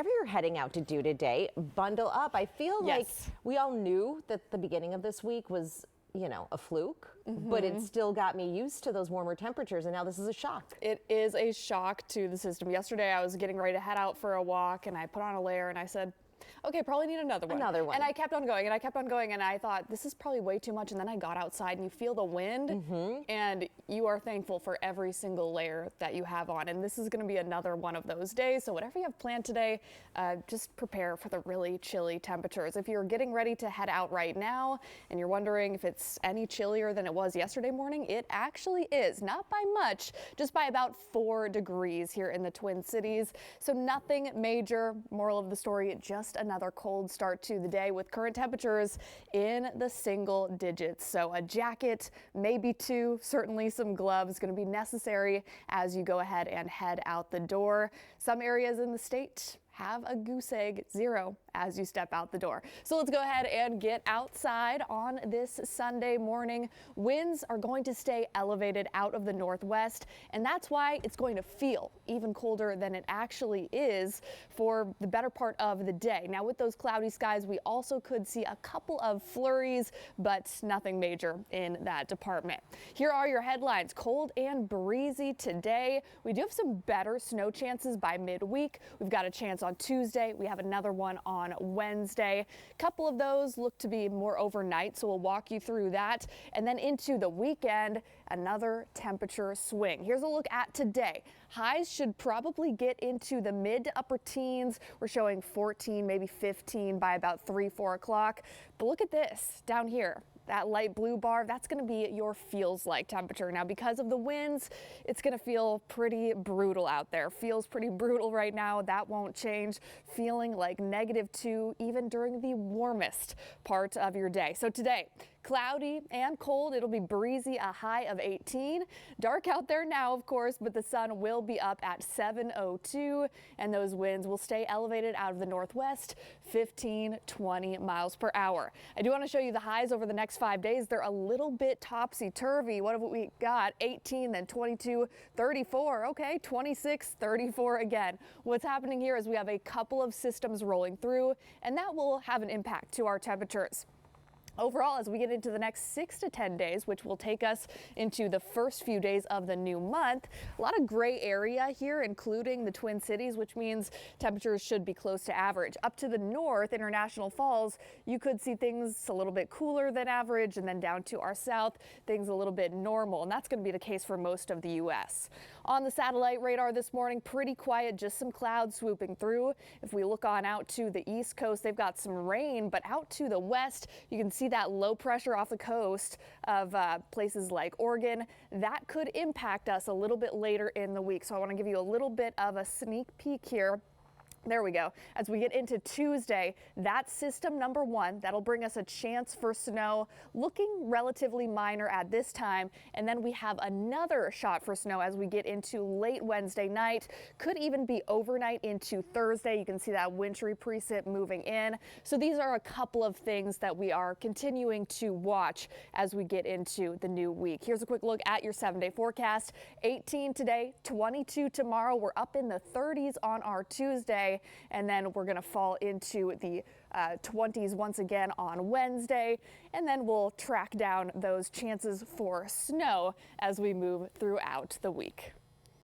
Whatever you're heading out to do today, bundle up. I feel like we all knew that the beginning of this week was, a fluke, but it still got me used to those warmer temperatures, and now this is a shock. It is a shock to the system. Yesterday, I was getting ready to head out for a walk, and I put on a layer, and I said, okay, probably need another one. And I kept on going, and I kept on going, and I thought, this is probably way too much. And then I got outside, and you feel the wind, and you are thankful for every single layer that you have on. And this is going to be another one of those days. So whatever you have planned today, just prepare for the really chilly temperatures. If you're getting ready to head out right now, and you're wondering if it's any chillier than it was yesterday morning, it actually is. Not by much, just by about 4 degrees here in the Twin Cities. So nothing major. Moral of the story, just another cold start to the day with current temperatures in the single digits. So a jacket, maybe 2, certainly some gloves going to be necessary as you go ahead and head out the door. Some areas in the state have a goose egg 0 as you step out the door. So let's go ahead and get outside on this Sunday morning. Winds are going to stay elevated out of the northwest, and that's why it's going to feel even colder than it actually is for the better part of the day. Now, with those cloudy skies, we also could see a couple of flurries, but nothing major in that department. Here are your headlines. Cold and breezy today. We do have some better snow chances by midweek. We've got a chance on Tuesday. We have another one on Wednesday. A couple of those look to be more overnight, so we'll walk you through that. And then into the weekend, another temperature swing. Here's a look at today. Highs should probably get into the mid to upper teens. We're showing 14, maybe 15 by about 3-4 o'clock. But look at this down here. That light blue bar, that's going to be your feels like temperature. Now, because of the winds, it's going to feel pretty brutal out there. Feels pretty brutal right now. That won't change. Feeling like -2 even during the warmest part of your day. So today, cloudy and cold. It'll be breezy, a high of 18. Dark out there now, of course, but the sun will be up at 7:02, and those winds will stay elevated out of the northwest, 15-20 miles per hour. I do want to show you the highs over the next 5 days. They're a little bit topsy-turvy. What have we got? 18, then 22, 34. Okay, 26, 34 again. What's happening here is we have a couple of systems rolling through, and that will have an impact to our temperatures. Overall, as we get into the next 6 to 10 days, which will take us into the first few days of the new month, a lot of gray area here, including the Twin Cities, which means temperatures should be close to average. Up to the north, International Falls, you could see things a little bit cooler than average, and then down to our south, things a little bit normal, and that's going to be the case for most of the U.S. On the satellite radar this morning, pretty quiet, just some clouds swooping through. If we look on out to the east coast, they've got some rain, but out to the west, you can see that low pressure off the coast of places like Oregon. That could impact us a little bit later in the week. So I want to give you a little bit of a sneak peek here. There we go. As we get into Tuesday, that's system number 1. That'll bring us a chance for snow, looking relatively minor at this time. And then we have another shot for snow as we get into late Wednesday night. Could even be overnight into Thursday. You can see that wintry precip moving in. So these are a couple of things that we are continuing to watch as we get into the new week. Here's a quick look at your 7-day forecast. 18 today, 22 tomorrow. We're up in the 30s on our Tuesday. And then we're going to fall into the 20s once again on Wednesday, and then we'll track down those chances for snow as we move throughout the week.